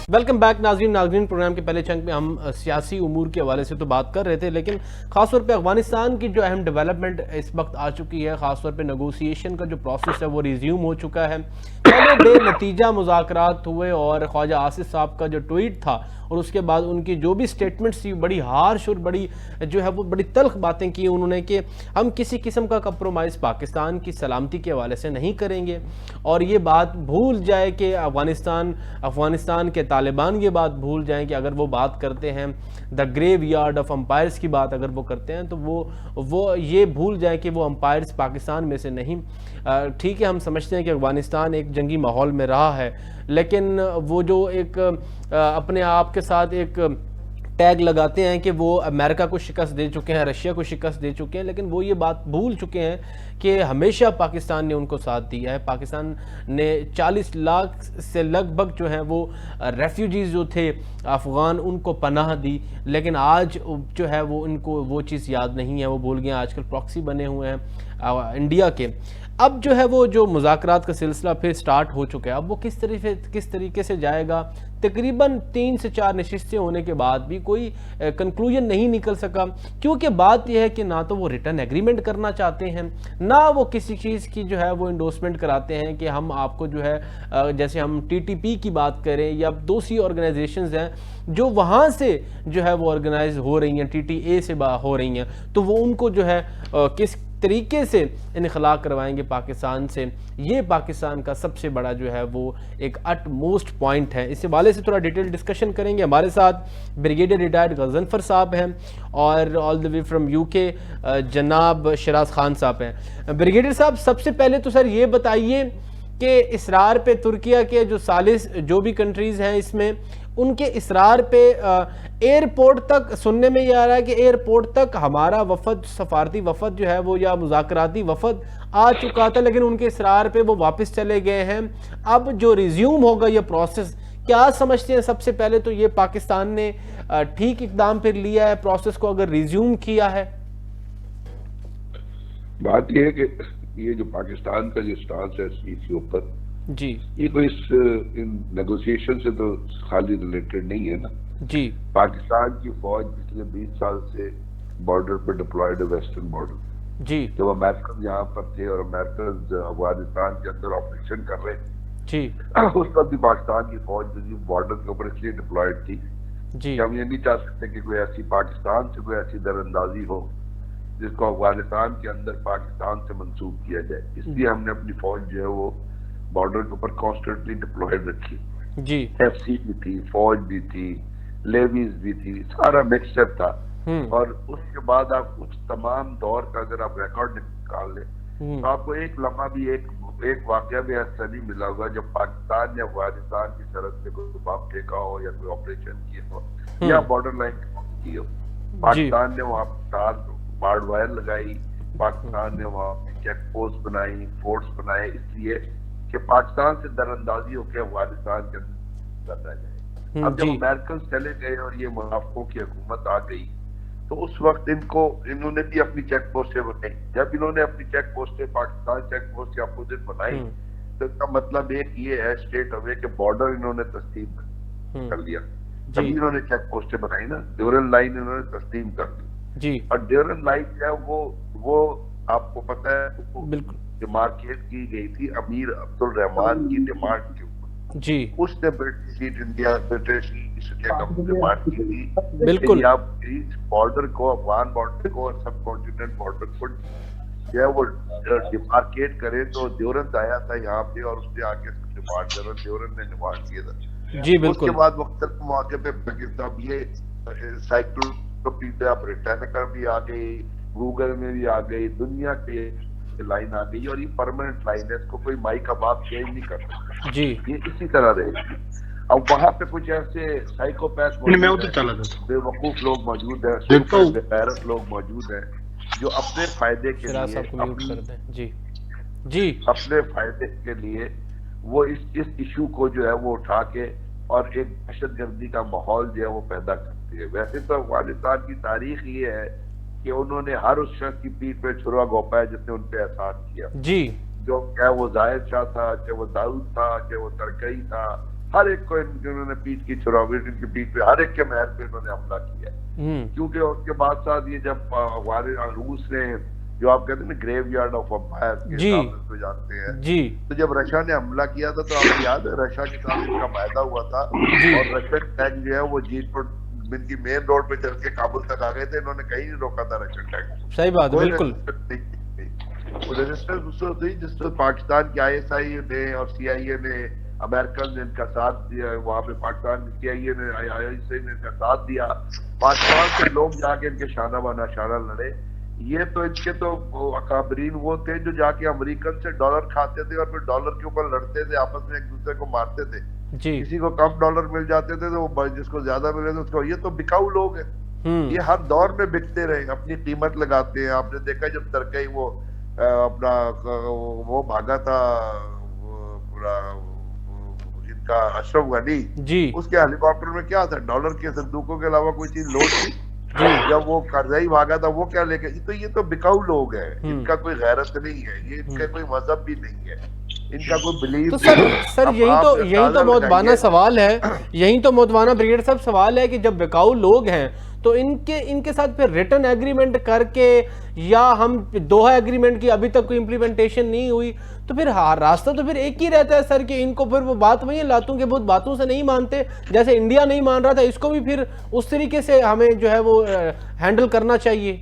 Welcome back नाज़रीन programme के पहले चंक में हम सियासी उमूर के हवाले से तो बात कर रहे थे, लेकिन खासतौर पे अफगानिस्तान की जो अहम डेवलपमेंट इस वक्त आ चुकी है, खासतौर पे नेगोशिएशन का जो प्रोसेस है वो रिज्यूम हो चुका है। पहले बेनतीजा मुज़ाकरात हुए और ख्वाजा आसिफ साहब का जो ट्वीट था और उसके बाद उनकी जो भी स्टेटमेंट्स थी बड़ी हार्श और बड़ी जो है वो बड़ी तल्ख बातें की उन्होंने कि हम किसी किस्म का कंप्रोमाइज़ पाकिस्तान की सलामती के हवाले से नहीं करेंगे और ये बात भूल जाए कि अफगानिस्तान के तालिबान ये बात भूल जाएं कि अगर वो बात करते हैं the graveyard of empires की बात अगर वो करते हैं तो वो ये भूल जाएं कि वो अम्पायर्स पाकिस्तान में से नहीं। ठीक है, हम समझते हैं कि अफगानिस्तान एक जंगी माहौल में रहा है, लेकिन वो जो एक अपने आप के साथ एक टैग लगाते हैं कि वो अमेरिका को शिकस्त दे चुके हैं, रशिया को शिकस्त दे चुके हैं, लेकिन वो ये बात भूल चुके हैं कि हमेशा पाकिस्तान ने उनको साथ दिया है। पाकिस्तान ने 40 लाख से लगभग जो है वो रेफ्यूजीज़ जो थे अफ़गान उनको पनाह दी, लेकिन आज जो है वो उनको वो चीज़ याद नहीं है, वो भूल गए। आजकल प्रॉक्सी बने हुए हैं इंडिया के। अब जो है वो जो मुज़ाकरात का सिलसिला फिर स्टार्ट हो चुका है। अब वो किस तरीके से जाएगा, तकरीबन 3 से 4 नशिस्तें होने के बाद भी कोई कंक्लूजन नहीं निकल सका, क्योंकि बात यह है कि ना तो वो रिटर्न एग्रीमेंट करना चाहते हैं, ना वो किसी चीज़ की जो है वो इंडोर्समेंट कराते हैं कि हम आपको जो है जैसे हम TTP की बात करें या दूसरी ऑर्गेनाइजेशंस हैं जो वहाँ से जो है वो ऑर्गेनाइज हो रही हैं, TTA से हो रही हैं, तो वो उनको जो है किस तरीके से इनखला करवाएंगे पाकिस्तान से, ये पाकिस्तान का सबसे बड़ा जो है वो एक अटमोस्ट पॉइंट है। इस हवाले से थोड़ा डिटेल डिस्कशन करेंगे। हमारे साथ ब्रिगेडियर रिटायर्ड गजनफर साहब हैं और all the way from UK जनाब शराज खान साहब हैं। ब्रिगेडियर साहब, सबसे पहले तो सर ये बताइए कि इसरार पे तुर्किया के जो सालिस जो भी कंट्रीज़ हैं इसमें उनके इसरार पे एयरपोर्ट तक सुनने में ये आ रहा है कि एयरपोर्ट तक हमारा वफद, सफारती वफद जो है वो या मुज़ाकराती वफद आ चुका था, लेकिन उनके इसरार पे वो वापस चले गए हैं। अब जो रिज्यूम होगा ये प्रोसेस, क्या समझते हैं? सबसे पहले तो ये पाकिस्तान ने ठीक इकदाम फिर लिया है प्रोसेस को अगर रिज्यूम किया है? बात यह है कि ये जो पाकिस्तान का जो स्टांस है इसके ऊपर जी, ये कोई इन नेगोशिएशन से तो खाली रिलेटेड नहीं है ना जी। पाकिस्तान की फौज पिछले 20 साल से बॉर्डर पर डिप्लॉयड है, वेस्टर्न बॉर्डर जी, जब अमेरिकन यहाँ पर थे और अमेरिकन अफगानिस्तान के अंदर ऑपरेशन कर रहे थे जी, उस वक्त भी पाकिस्तान की फौज बॉर्डर के ऊपर इसलिए डिप्लॉयड थी जी। कि हम ये नहीं चाह सकते कि कोई ऐसी पाकिस्तान से कोई ऐसी दरअंदाजी हो जिसको अफगानिस्तान के अंदर पाकिस्तान से मंसूब किया जाए, इसलिए हमने अपनी फौज जो है वो बॉर्डर के ऊपर कॉन्स्टेंटली डिप्लॉयड रखी जी। FC भी थी, फौज भी थी, लेवीज भी थी, सारा मिक्सचर था। और उसके बाद आप उस तमाम दौर का अगर आप रिकॉर्ड निकाल लें तो आपको एक लम्हा भी एक वाकया भी ऐसा नहीं मिला होगा जब पाकिस्तान या अफगानिस्तान की सरहद पे कोई बम फेंका हो या कोई ऑपरेशन किया हो या बॉर्डर लाइन की हो। पाकिस्तान ने वहाँ बार्ड वायर लगाई, पाकिस्तान ने वहाँ चेक पोस्ट बनाई, फोर्ट्स बनाए, इसलिए कि पाकिस्तान से दरअंदाजी होकर अफगानिस्तान के अंदर रह जाए। अब जब अमेरिकन चले गए और ये मुनाफिकों की हुकूमत आ गई तो उस वक्त इन्होंने भी अपनी चेक पोस्टें बनाई। जब इन्होंने अपनी चेक पोस्टें पाकिस्तान चेक पोस्ट के अपोजिट बनाई तो इसका मतलब एक ये है स्टेट अवे के बॉर्डर इन्होंने तस्लीम कर लिया। जब इन्होंने चेक पोस्टें बनाई ना, ड्यूरल लाइन इन्होंने तस्लीम कर दी। और ड्यूरल लाइन है वो आपको पता है बिल्कुल डिमार्केट की गई थी अमीर अब्दुल रहमान की डिमांड के ऊपर जी। उसने British east India British east India company demand की थी बिल्कुल आप इस बॉर्डर को, अफगान बॉर्डर को और सब कॉन्टिनेंट बॉर्डर को जो है वो डिमार्केट करे। तो ड्यूरन आया था यहाँ पे और उसने आके ड्यूरन ने डिमांड किया था जी बिल्कुल। उसके बाद मुख्तलिफ मौके पे पाकिस्तान ये साइक्लोपीडिया ब्रिटानिका भी आ गई, गूगल में भी आ गई, दुनिया के लाइन आ गई और ये परमानेंट लाइन है, इसको कोई माई का बाप चेंज नहीं कर सकता जी। ये इसी तरह रहेगी। अब वहां पे कुछ ऐसे साइकोपैथ बेवकूफ लोग मौजूद है, बेगैरत लोग मौजूद है जो अपने फायदे के लिए जी अपने फायदे के लिए वो इस इशू को जो है वो उठा के और एक दहशतगर्दी का माहौल जो है वो पैदा करती है। वैसे तो अफगानिस्तान की तारीख ये है कि उन्होंने हर उस शख्स की पीठ पे छुरा घोंपा है जिसने उन पे एहसान किया जी। जो चाहे वो जाहिर शाह था, चाहे वो दाऊद था, चाहे वो तरकई था, हर एक को इन्होंने पीठ की चुरावी, इनकी पीठ पे हर एक के महल पे इन्होंने हमला किया। क्योंकि उसके बाद साथ ये जब हमारे रूस ने, जो आप कहते हैं ना ग्रेव यार्ड ऑफ अम्पायर के नाम से जानते हैं जी, तो जब रशिया ने हमला किया था तो आपको याद है रशिया के साथ इनका मायदा हुआ था और रशियन टैंक जो है वो इनकी मेन रोड पे चल के काबुल तक आ गए थे, इन्होंने कहीं नहीं रोका था रशियन टैंक। सही बात है, बिल्कुल। रेजिस्टेंस उससे होती जिससे पाकिस्तान की ISI ने और CIA ने, अमेरिकन ने इनका साथ दिया, वहां पे पाकिस्तान CIA ने, ISI ने इनका साथ दिया, पाकिस्तान के लोग जाके इनके शाना बना शाना लड़े। ये तो इनके तो अकाबरीन वो थे जो जाके अमेरिकन से डॉलर खाते थे और फिर डॉलर के ऊपर लड़ते थे, आपस में एक दूसरे को मारते थे जी। किसी को कम डॉलर मिल जाते थे तो वो जिसको ज्यादा मिले थे उसको। ये तो बिकाऊ लोग हैं, ये हर दौर में बिकते रहे, अपनी कीमत लगाते हैं। आपने देखा जब तरकई वो अपना वो भागा था पूरा इनका अशरफ गनी जी, उसके हेलीकॉप्टर में क्या था, डॉलर के संदूकों के अलावा कोई चीज लोड थी। जब वो करजाई भागा था वो क्या लेके, तो ये तो बिकाऊ लोग हैं, इनका कोई गैरत नहीं है, ये इनका कोई मजहब भी नहीं है, इनका कोई बिलीफ। तो सर यही तो मौतवाना सवाल है, यही तो मौतवाना ब्रिगेड साहब सवाल है कि जब बिकाऊ लोग हैं तो इनके साथ फिर रिटर्न एग्रीमेंट करके, या हम दोहा एग्रीमेंट की अभी तक कोई इम्प्लीमेंटेशन नहीं हुई, तो फिर रास्ता तो फिर एक ही रहता है सर कि इनको फिर वो बात वही लातों के बहुत बातों से नहीं मानते, जैसे इंडिया नहीं मान रहा था, इसको भी फिर उस तरीके से हमें जो है वो हैंडल करना चाहिए।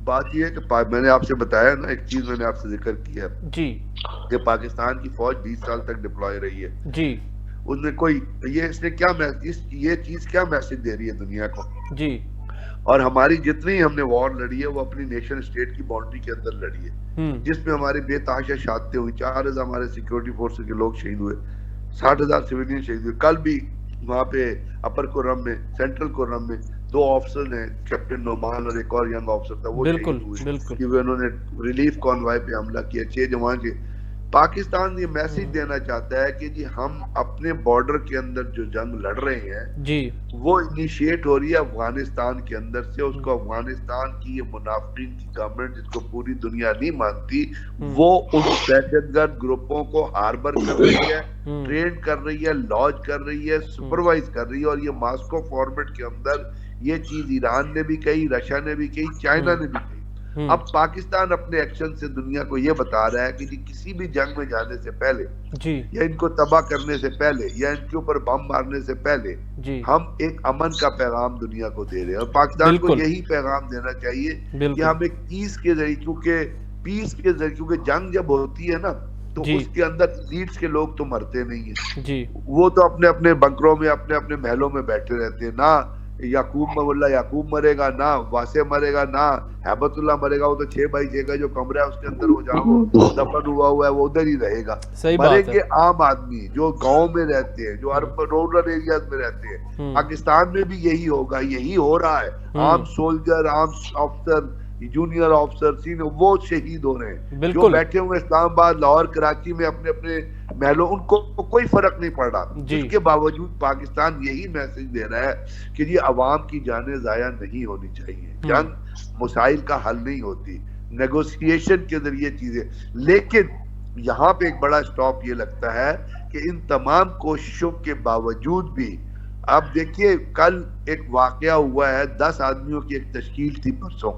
बात ये है कि मैंने आपसे बताया ना, एक चीज मैंने आपसे जिक्र किया जी कि पाकिस्तान की फौज 20 साल तक डिप्लॉय रही है जी, उसमें कोई इसने क्या ये चीज क्या मैसेज दे रही है दुनिया को जी। और हमारी जितनी हमने वॉर लड़ी है वो अपनी नेशन स्टेट की बाउंड्री के अंदर लड़ी है, जिसमें हमारी बेतहाशा शहादतें हुई, 4000 हमारे सिक्योरिटी फोर्सेस के लोग शहीद हुए, 60,000 सिविलियन शहीद हुए। कल भी वहाँ पे अपर कोरम में, सेंट्रल कोरम में 2 ऑफिसर हैं, कैप्टन नोमान और एक और यंग ऑफिसर था, वो शहीद हुए क्योंकि उन्होंने रिलीफ कॉन्वॉय पे हमला किया। 6 जवान के पाकिस्तान ये मैसेज देना चाहता है कि जी हम अपने बॉर्डर के अंदर जो जंग लड़ रहे हैं जी, वो इनिशिएट हो रही है अफगानिस्तान के अंदर से। उसको अफगानिस्तान की ये मुनाफिकीन की गवर्नमेंट, जिसको पूरी दुनिया नहीं मानती, वो उन दहशतगर्द ग्रुपों को हार्बर कर रही है, ट्रेन कर रही है, लॉज कर रही है, सुपरवाइज कर रही है। और ये मास्को फॉर्मेट के अंदर ये चीज ईरान ने भी कही, रशिया ने भी कही, चाइना ने भी कही। अब पाकिस्तान अपने एक्शन से दुनिया को ये बता रहा है कि जी किसी भी जंग में जाने से पहले जी, या इनको तबाह करने से पहले, या इनके ऊपर बम मारने से पहले जी, हम एक अमन का पैगाम दुनिया को दे रहे हैं। और पाकिस्तान को यही पैगाम देना चाहिए कि हम एक पीस के जरिए, क्योंकि जंग जब होती है ना तो उसके अंदर लीड्स के लोग तो मरते नहीं है जी, वो तो अपने अपने बंकरों में, अपने अपने महलों में बैठे रहते हैं। ना याकूब मरेगा, ना वासे मरेगा, ना हैबतुल्लाह मरेगा, वो तो 6x6 का जो कमरा है उसके अंदर वो जहाँ वो दफन हुआ है वो उधर ही रहेगा। मरेंगे आम आदमी जो गांव में रहते हैं, जो रूरल एरियाज में रहते हैं। पाकिस्तान में भी यही होगा, यही हो रहा है। आम सोल्जर, आम ऑफिसर, जूनियर ऑफिसर, सीनियर, वो शहीद हो रहे हैं, जो बैठे हुए इस्लामाबाद, लाहौर, कराची में अपने अपने महलों, उनको कोई फर्क नहीं पड़ रहा। इसके बावजूद पाकिस्तान यही मैसेज दे रहा है कि जी अवाम की जानें जाया नहीं होनी चाहिए, जंग मसाइल का हल नहीं होती, नेगोशिएशन के जरिए चीजें। लेकिन यहाँ पे एक बड़ा स्टॉप ये लगता है कि इन तमाम कोशिशों के बावजूद भी, अब देखिए कल एक वाकया हुआ है, 10 आदमियों की एक तश्कील थी परसों,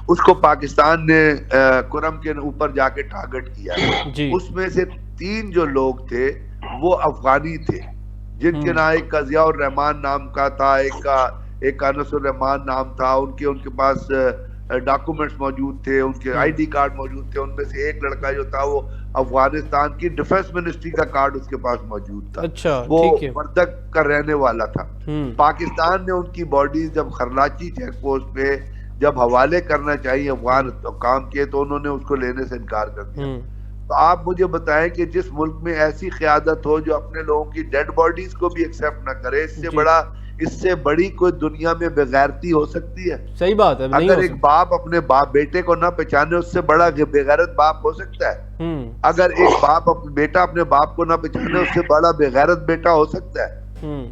उसको पाकिस्तान ने कुरम के ऊपर जाके टारगेट किया। उसमें से 3 जो लोग थे वो अफगानी थे, जिनके ना एक का जियाउर रहमान नाम का था, एक का अनसुर रहमान नाम था। उनके पास डॉक्यूमेंट्स मौजूद थे, उनके आईडी कार्ड मौजूद थे। उनमें से एक लड़का जो था वो अफगानिस्तान की डिफेंस मिनिस्ट्री का कार्ड उसके पास मौजूद था। अच्छा, वो वर्दक का रहने वाला था। पाकिस्तान ने उनकी बॉडीज जब खरलाची चेक पोस्ट पे जब हवाले करना चाहिए अफगान काम के, तो उन्होंने उसको लेने से इनकार कर दिया। तो आप मुझे बताएं कि जिस मुल्क में ऐसी क़यादत हो जो अपने लोगों की डेड बॉडीज को भी एक्सेप्ट ना करे, इससे बड़ी कोई दुनिया में बेगैरती हो सकती है? सही बात है। अगर एक बाप अपने बेटे को ना पहचाने, उससे बड़ा बेगैरत बाप हो सकता है? अगर एक बेटा अपने बाप को ना पहचाने, उससे बड़ा बेगैरत बेटा हो सकता है?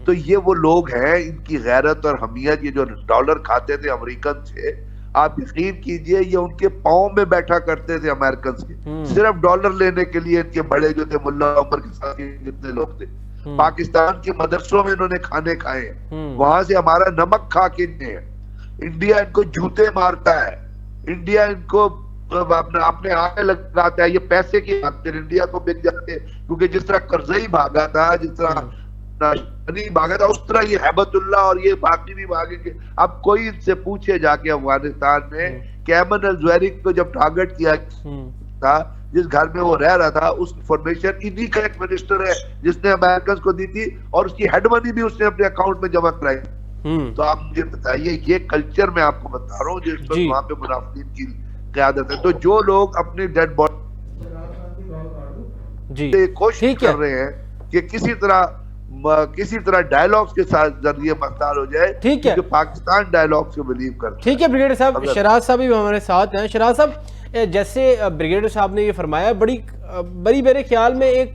तो ये वो लोग हैं, इनकी गैरत और हमियत, ये जो डॉलर खाते थे अमेरिकन से, आप यकीन कीजिए ये उनके पाँव में बैठा करते थे अमेरिकन के, सिर्फ डॉलर लेने के लिए। इनके बड़े जो थे मुल्ला उमर के साथ जितने लोग थे, पाकिस्तान के मदरसों में इन्होंने खाने खाए हैं, वहां से हमारा नमक खा के हैं। इंडिया इनको जूते मारता है, इंडिया इनको अपने आगे लगाता है। ये पैसे की भागते इंडिया को बिक जाते हैं, क्योंकि जिस तरह करजई भागा था, जिस तरह नहीं भागा था, उस तरह ये हैबतुल्ला और ये बाकी भी भागेंगे। अब कोई इनसे पूछे जाके अफगानिस्तान में कि ऐमन अल ज़वाहिरी को जब टारगेट किया था, जिस घर में वो रह रहा था, उस इंफॉर्मेशन इन्हीं का एक मिनिस्टर है जिसने अमेरिकन को दी थी, और उसकी हेड मनी भी उसने अपने अकाउंट में जमा कराई। तो आप मुझे बताइए, ये कल्चर मैं आपको बता रहा हूँ जिस वक्त वहां पे मुनाफिकीन की क़यादत है। तो जो लोग अपनी डेड बॉडी कोशिश कर रहे हैं कि किसी तरह डायलॉग्स के साथ जरिए मख्तार हो जाए, ठीक है, पाकिस्तान डायलॉग्स को बिलीव करता है। ठीक है ब्रिगेडियर साहब, शराज साहब भी हमारे साथ हैं। शराज साहब, जैसे ब्रिगेडियर साहब ने ये फरमाया, बड़ी मेरे ख्याल में एक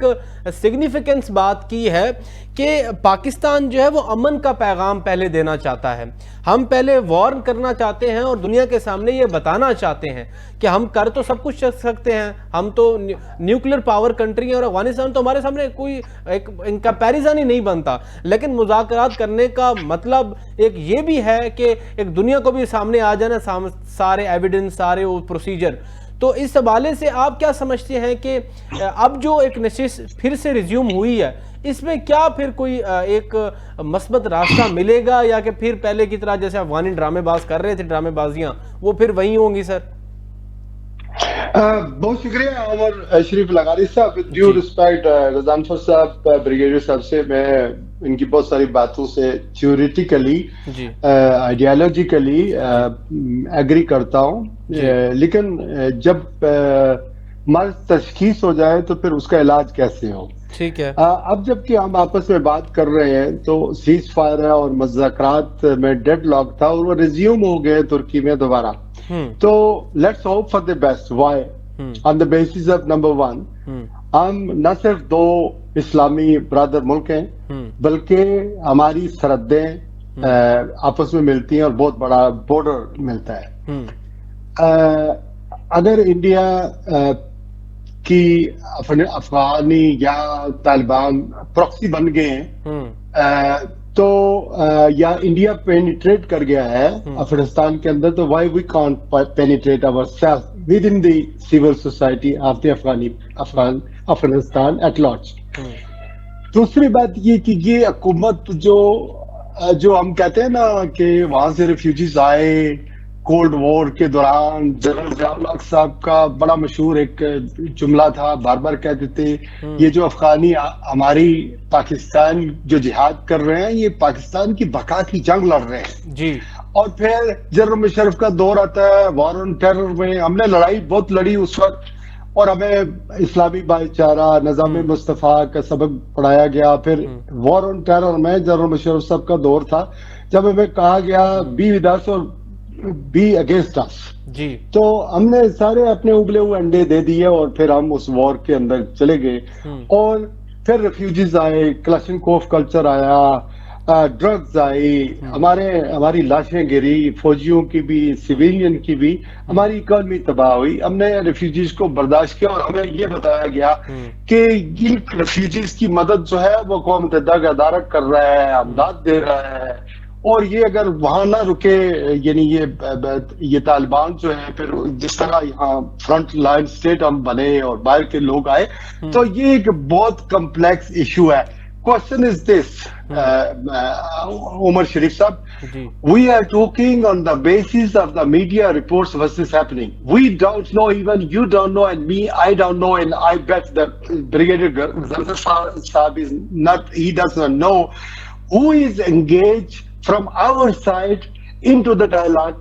सिग्निफिकेंस बात की है कि पाकिस्तान जो है वो अमन का पैगाम पहले देना चाहता है। हम पहले वार्न करना चाहते हैं और दुनिया के सामने ये बताना चाहते हैं कि हम कर तो सब कुछ सकते हैं, हम तो न्यूक्लियर पावर कंट्री हैं और अफगानिस्तान तो हमारे सामने कोई एक कंपैरिजन ही नहीं बनता। लेकिन मुज़ाकरात करने का मतलब एक ये भी है कि एक दुनिया को भी सामने आ जाना सारे एविडेंस, सारे वो प्रोसीजर। तो इस हवाले से आप क्या समझते हैं कि अब जो एक नशिश फिर से रिज्यूम हुई है, इसमें क्या फिर कोई एक मस्बत रास्ता मिलेगा, या कि फिर पहले की तरह जैसे अफगानी ड्रामेबाज कर रहे थे ड्रामेबाजियां, वो फिर वही होंगी? सर बहुत शुक्रिया उमर शरीफ लगारी साहब। विद ड्यू रिस्पेक्ट रज़ानफर साहब, ब्रिगेडियर साहब से मैं इनकी बहुत सारी बातों से थ्योरेटिकली आइडियोलॉजिकली एग्री करता हूँ, लेकिन जब मर्ज तशखीस हो जाए तो फिर उसका इलाज कैसे हो? ठीक है। अब जबकि हम आपस में बात कर रहे हैं तो सीज फायर है और मुज़ाकरात में डेडलॉक था और वो रिज्यूम हो गए तुर्की में दोबारा। तो let's hope for the best. Why? On the basis of number one, हम न सिर्फ दो इस्लामी ब्रदर मुल्क हैं, बल्कि हमारी सरहदें आपस में मिलती हैं और बहुत बड़ा बॉर्डर मिलता है। अगर इंडिया की अफगानी या तालिबान प्रॉक्सी बन गए हैं तो या इंडिया पेनिट्रेट कर गया है अफगानिस्तान के अंदर, तो why we can't penetrate ourselves within the civil society of the Afghanistan at large. दूसरी बात ये कि ये हुकूमत जो हम कहते हैं ना कि वहां से रिफ्यूजीज आए कोल्ड वॉर के दौरान, जनरल ज़िया साहब का बड़ा मशहूर एक जुमला था, बार बार कहते थे ये जो अफगानी हमारी पाकिस्तान जो जिहाद कर रहे हैं, ये पाकिस्तान की बका की जंग लड़ रहे हैं जी। और फिर जनरल मुशर्रफ का दौर आता है, वॉर ऑन टेरर में हमने लड़ाई बहुत लड़ी उस वक्त, और हमें इस्लामी भाईचारा, निज़ाम मुस्तफ़ा का सबक पढ़ाया गया। फिर वॉर ऑन टेरर में जनरल मुशर्रफ साहब का दौर था जब हमें कहा गया बी विद अस और बी अगेंस्ट अस जी। तो हमने सारे अपने उबले हुए अंडे दे दिए और फिर हम उस वॉर के अंदर चले गए। और फिर रिफ्यूजीज आए, क्लाशनकोफ कल्चर आया, ड्रग्स आई, हमारी लाशें गिरी, फौजियों की भी, सिविलियन की भी, हमारी इकोनॉमी तबाह हुई। हमने रिफ्यूजीज को बर्दाश्त किया और हमें ये बताया गया कि इन रिफ्यूजीज की मदद जो है वो अक़वाम मुत्तहिदा का अदारा कर रहा है, अमदाद दे रहा है, और ये अगर वहां ना रुके, यानी ये तालिबान जो है फिर जिस तरह यहाँ फ्रंट लाइन स्टेट हम बने और बाहर के लोग आए, तो ये एक बहुत कम्प्लेक्स इशू है। Question is this Umar Sharif sahab, we are talking on the basis of the media reports what is happening. We don't know, even you don't know and me I don't know, and I bet that brigadier Zafar sahab is not, he does not know who is engaged from our side into the dialogue,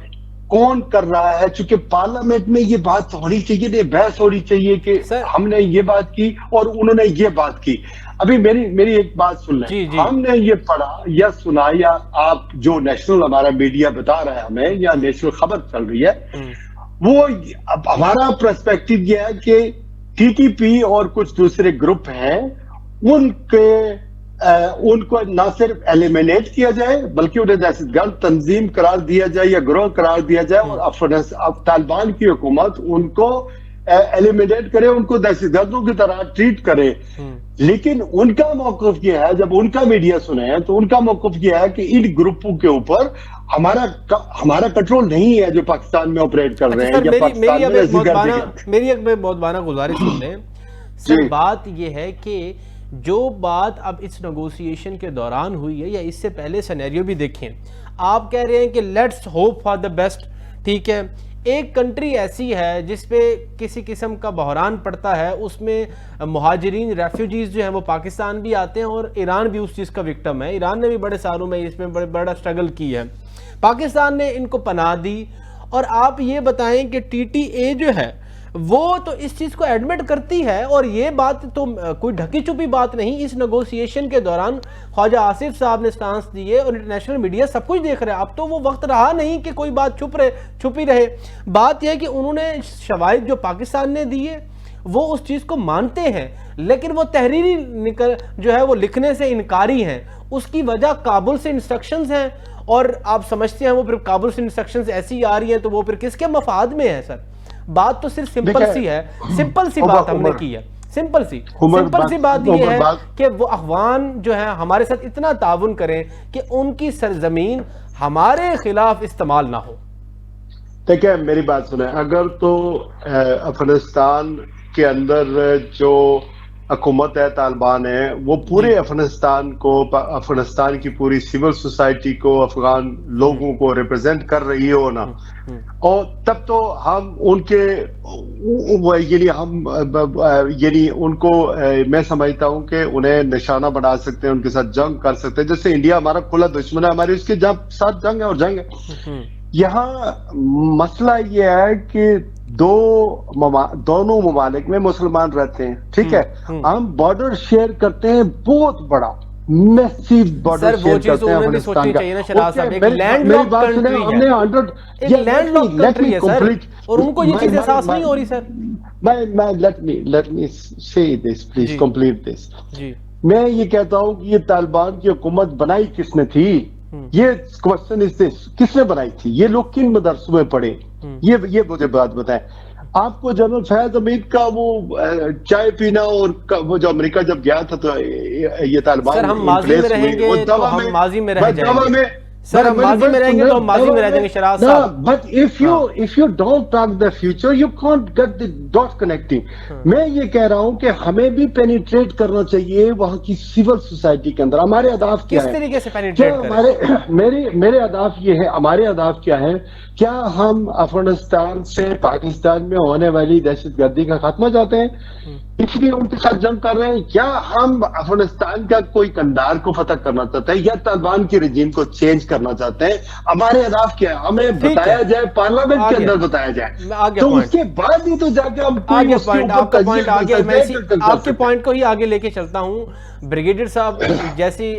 कौन कर रहा है। चूंकि parliament में ये बात होनी चाहिए, बहस होनी चाहिए कि हमने ये बात की और उन्होंने ये बात की। अभी मेरी एक बात सुन लें, हमने ये पढ़ा या सुना या आप जो नेशनल हमारा मीडिया बता रहा है हमें, या नेशनल खबर चल रही है, वो अब हमारा पर्सपेक्टिव ये है कि टीटीपी और कुछ दूसरे ग्रुप हैं, उनके उनको ना सिर्फ एलिमिनेट किया जाए बल्कि उन्हें दहशतगर्द तंजीम करार दिया जाए या गिरोह करार दिया जाए और तालिबान की हुकूमत उनको एलिमिनेट करे, उनको दहशतगर्दों की तरह ट्रीट करे। लेकिन उनका मौकफ यह है, जब उनका मीडिया सुने तो उनका मौकफ यह है कि इन ग्रुपों के ऊपर हमारा कंट्रोल नहीं है जो पाकिस्तान में ऑपरेट कर रहे हैं। मेरी एक बहुत बाना गुजारिश सुन लें सर, बात यह है कि जो बात अब इस नेगोशिएशन के दौरान हुई है या इससे पहले सिनेरियो भी देखें, आप कह रहे हैं कि let's hope for the best, ठीक है। एक कंट्री ऐसी है जिसपे किसी किस्म का बहरान पड़ता है, उसमें मुहाजिरीन रेफ्यूजीज जो हैं वो पाकिस्तान भी आते हैं और ईरान भी उस चीज़ का विक्टिम है। ईरान ने भी बड़े सालों में इसमें बड़ा स्ट्रगल की है, पाकिस्तान ने इनको पनाह दी। और आप ये बताएं कि TTA जो है वो तो इस चीज़ को एडमिट करती है, और ये बात तो कोई ढकी छुपी बात नहीं। इस नेगोशिएशन के दौरान ख्वाजा आसिफ साहब ने स्टांस दिए और इंटरनेशनल मीडिया सब कुछ देख रहा है। अब तो वो वक्त रहा नहीं कि कोई बात छुपी रहे। बात यह है कि उन्होंने शवाहिद जो पाकिस्तान ने दिए वो उस चीज़ को मानते हैं, लेकिन वो तहरीरी जो है वो लिखने से इनकारी हैं। उसकी वजह काबुल से इंस्ट्रक्शंस हैं, और आप समझते हैं वो फिर काबुल से इंस्ट्रक्शंस ऐसी आ रही हैं तो वो फिर किसके मफाद में है सर? बात तो सिर्फ सिंपल सी है, सिंपल सी बात हमने की है, सिंपल सी बात यह है कि वो अफगान जो है हमारे साथ इतना ताउन करें कि उनकी सरजमीन हमारे खिलाफ इस्तेमाल ना हो। देखिए मेरी बात सुने, अगर तो अफगानिस्तान के अंदर जो हुकूमत है, तालिबान है, वो पूरे अफगानिस्तान को, अफगानिस्तान की पूरी सिविल सोसाइटी को, अफगान लोगों को रिप्रेजेंट कर रही हो ना, और तब तो हम उनके यानी उनको मैं समझता हूं कि उन्हें निशाना बना सकते हैं, उनके साथ जंग कर सकते हैं। जैसे इंडिया हमारा खुला दुश्मन है, हमारी उसके साथ जंग है और जंग है। यहाँ मसला यह है कि दोनों ममालिक में मुसलमान रहते हैं, ठीक है। हम बॉर्डर शेयर करते हैं, बहुत बड़ा मैसिव बॉर्डर शेयर करते हैं अफगानिस्तान का। और उनको ये चीज एहसास नहीं हो रही सर। लेट मी से दिस प्लीज, कंप्लीट दिस। मैं ये कहता हूं कि ये तालिबान की हुकूमत बनाई किसने थी? ये क्वेश्चन इज दिस, किसने बनाई थी? ये लोग किन मदरसों में पढ़े? ये मुझे बात बताएं। आपको जनरल फैज हमीद का वो चाय पीना और वो जो अमेरिका जब गया था तो ये तालिबान, सर हम माजी में रहेंगे तो हम माजी में रह जाएंगे, सर हम माजी में रहेंगे तो हम माजी में रह जाएंगे शराज साहब। But if you don't talk the future you can't get the dot connecting. मैं ये कह रहा हूं कि हमें भी पेनिट्रेट करना चाहिए वहां की सिविल सोसाइटी के अंदर। हमारे अहदाफ क्या है, किस तरीके से पेनिट्रेट करें? मेरे अहदाफ ये है, हमारे अहदाफ क्या है? क्या हम अफगानिस्तान से पाकिस्तान में होने वाली दहशतगर्दी का खात्मा चाहते हैं, इसलिए उनके साथ जंग कर रहे हैं? क्या हम अफगानिस्तान का कोई कंधार को फतह करना चाहते हैं, या तालिबान के रिजीम को चेंज करना चाहते हैं? हमारे अहदाफ क्या है, हमें बताया जाए, पार्लियामेंट के अंदर बताया जाए, तो उसके बाद ही तो जाके हम आपके पॉइंट को ही आगे लेके चलता हूं। ब्रिगेडियर साहब जैसी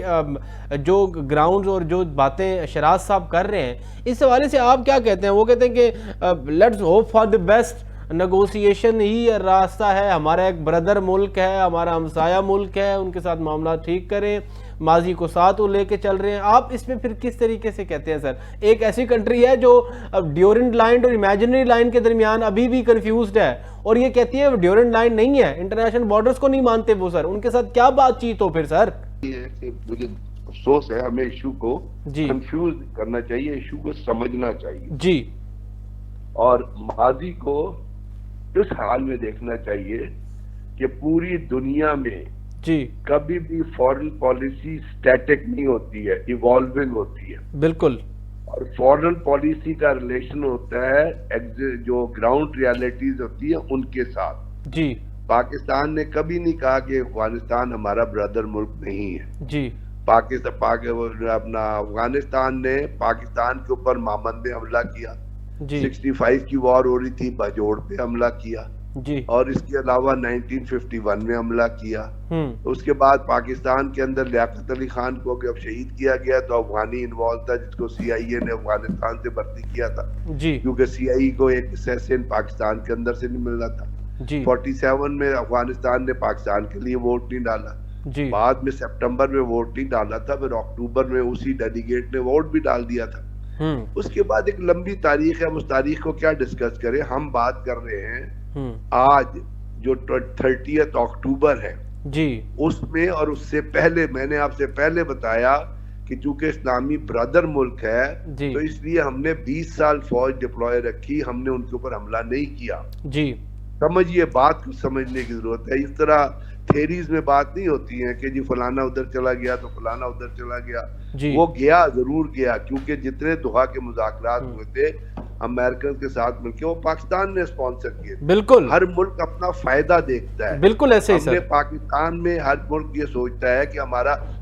जो ग्राउंड और जो बातें शराज साहब कर रहे हैं, इस हवाले से आप क्या कहते हैं? वो कहते हैं कि let's hope for the best, negotiation ही रास्ता है, हमारा एक ब्रदर मुल्क है, हमारा हमसाया मुल्क है, उनके साथ मामला ठीक करें, माजी को साथ वो लेके चल रहे हैं। आप इसमें फिर किस तरीके से कहते हैं सर? एक ऐसी कंट्री है जो ड्यूरेंट लाइन और इमेजिनरी लाइन के दरमियान अभी भी कंफ्यूज्ड है और ये कहती है ड्यूरेंट लाइन नहीं है, इंटरनेशनल बॉर्डर्स को नहीं मानते वो। सर उनके साथ क्या बातचीत हो फिर सर? मुझे अफसोस है, हमें इशू को कंफ्यूज करना चाहिए, इशू को समझना चाहिए जी, और माजी को इस हाल में देखना चाहिए कि पूरी दुनिया में जी कभी भी फॉरेन पॉलिसी स्टैटिक नहीं होती है, इवॉल्विंग होती है। बिल्कुल। और फॉरेन पॉलिसी का रिलेशन होता है जो ग्राउंड रियलिटीज होती है उनके साथ। जी, पाकिस्तान ने कभी नहीं कहा कि अफगानिस्तान हमारा ब्रदर मुल्क नहीं है। जी, अपना अफगानिस्तान ने पाकिस्तान के ऊपर मामन में हमला किया, 65 की वॉर हो रही थी, बाजोड़ पे हमला किया जी, और इसके अलावा 1951 में हमला किया। उसके बाद पाकिस्तान के अंदर लियाकत अली खान को जब शहीद किया गया तो अफगानी इन्वॉल्व था, जिसको CIA ने अफगानिस्तान से भर्ती किया था जी, क्योंकि CIA को एक असैसिन पाकिस्तान के अंदर से नहीं मिल रहा था जी। 47 में अफगानिस्तान ने पाकिस्तान के लिए वोट नहीं डाला, जी। बाद में सितंबर में वोट नहीं डाला था, फिर अक्टूबर में उसी डेलीगेट ने वोट भी डाल दिया था। उसके बाद एक लंबी तारीख है, उस तारीख को क्या डिस्कस करें। हम बात कर रहे हैं आज जो 30 अक्टूबर है जी, उसमें, और उससे पहले मैंने आपसे पहले बताया कि चूंकि इस्लामी ब्रदर मुल्क है तो इसलिए हमने 20 साल फौज डिप्लॉय रखी, हमने उनके ऊपर हमला नहीं किया जी। समझिए, बात को समझने की जरूरत है। इस तरह थेरीज में बात नहीं होती है कि जी फलाना उधर चला गया तो फलाना उधर चला गया। वो गया, जरूर गया, क्योंकि जितने दोहा के मुज़ाकरात हुए थे अमेरिकन के साथ मिलकर, वो पाकिस्तान ने स्पॉन्सर किए। बिल्कुल, हर मुल्क अपना फायदा देखता है। बिल्कुल ऐसे ही सर। पाकिस्तान में हर मुल्क ये सोचता है कि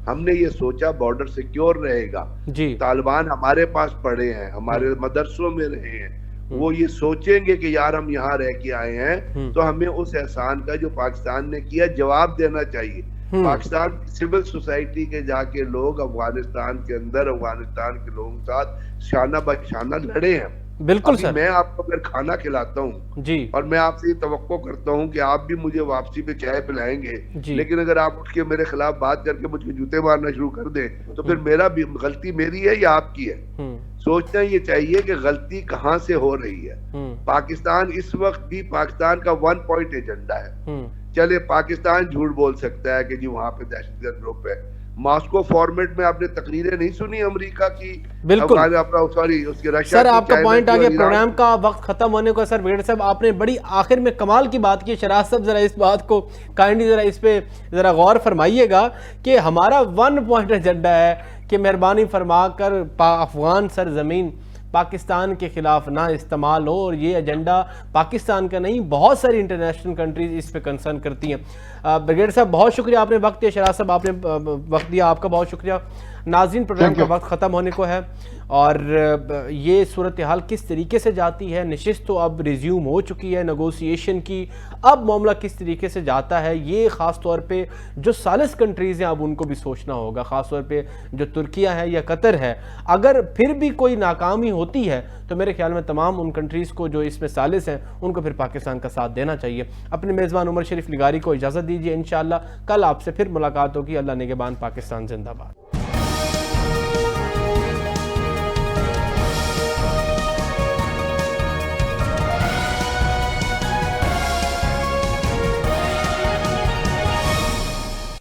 हमने ये सोचा बॉर्डर सिक्योर रहेगा जी। तालिबान हमारे पास पड़े हैं, हमारे मदरसों में रहे हैं, वो ये सोचेंगे कि यार हम यहाँ रह के आए हैं तो हमें उस एहसान का जो पाकिस्तान ने किया जवाब देना चाहिए। पाकिस्तान सिविल सोसाइटी के जाके लोग अफगानिस्तान के अंदर अफगानिस्तान के लोगों के साथ शाना बशाना लड़े हैं। बिल्कुल सर। मैं आपको अगर खाना खिलाता हूँ जी, और मैं आपसे ये तवक्को करता हूँ कि आप भी मुझे वापसी पे चाय पिलाएंगे, लेकिन अगर आप उठ के मेरे खिलाफ बात करके मुझे जूते मारना शुरू कर दें तो फिर मेरा भी गलती मेरी है या आपकी है? सोचना ये चाहिए कि गलती कहाँ से हो रही है। पाकिस्तान इस वक्त भी पाकिस्तान का 1 पॉइंट एजेंडा है। चले पाकिस्तान झूठ बोल सकता है कि जी वहां पे दहशतगर्द ग्रुप है। मॉस्को फॉर्मेट में आपने तकरीरें नहीं सुनी अमेरिका की? बिल्कुल, सॉरी उसकी रशिया सर आपका पॉइंट आ गया, प्रोग्राम का वक्त खत्म होने को। सर वेड साहब आपने बड़ी आखिर में कमाल की बात की। शराज साहब जरा इस बात को काइंडली जरा इस पे जरा गौर फरमाइएगा कि हमारा 1 पॉइंट एजेंडा है कि मेहरबानी फरमा कर अफगान सरजमीन पाकिस्तान के खिलाफ ना इस्तेमाल हो, और ये एजेंडा पाकिस्तान का नहीं, बहुत सारी इंटरनेशनल कंट्रीज इस पे कंसर्न करती हैं। ब्रिगेड साहब बहुत शुक्रिया, आपने वक्त दिया। शराज साहब आपने वक्त दिया, आपका बहुत शुक्रिया। नाज़रीन, प्रोग्राम का वक्त ख़त्म होने को है और ये सूरत हाल किस तरीके से जाती है, नशिस्त तो अब रिज्यूम हो चुकी है नेगोशिएशन की, अब मामला किस तरीके से जाता है ये ख़ास तौर पे जो सालिस कंट्रीज़ हैं अब उनको भी सोचना होगा, ख़ास तौर पे जो तुर्किया है या कतर है। अगर फिर भी कोई नाकामी होती है तो मेरे ख्याल में तमाम उन कंट्रीज़ को जो इसमें सालिस हैं उनको फिर पाकिस्तान का साथ देना चाहिए। अपने मेज़बान उमर शरीफ लिगारी को इजाज़त दीजिए, इंशाअल्लाह कल आपसे फिर मुलाकात होगी। अल्लाह निगहबान, पाकिस्तान जिंदाबाद।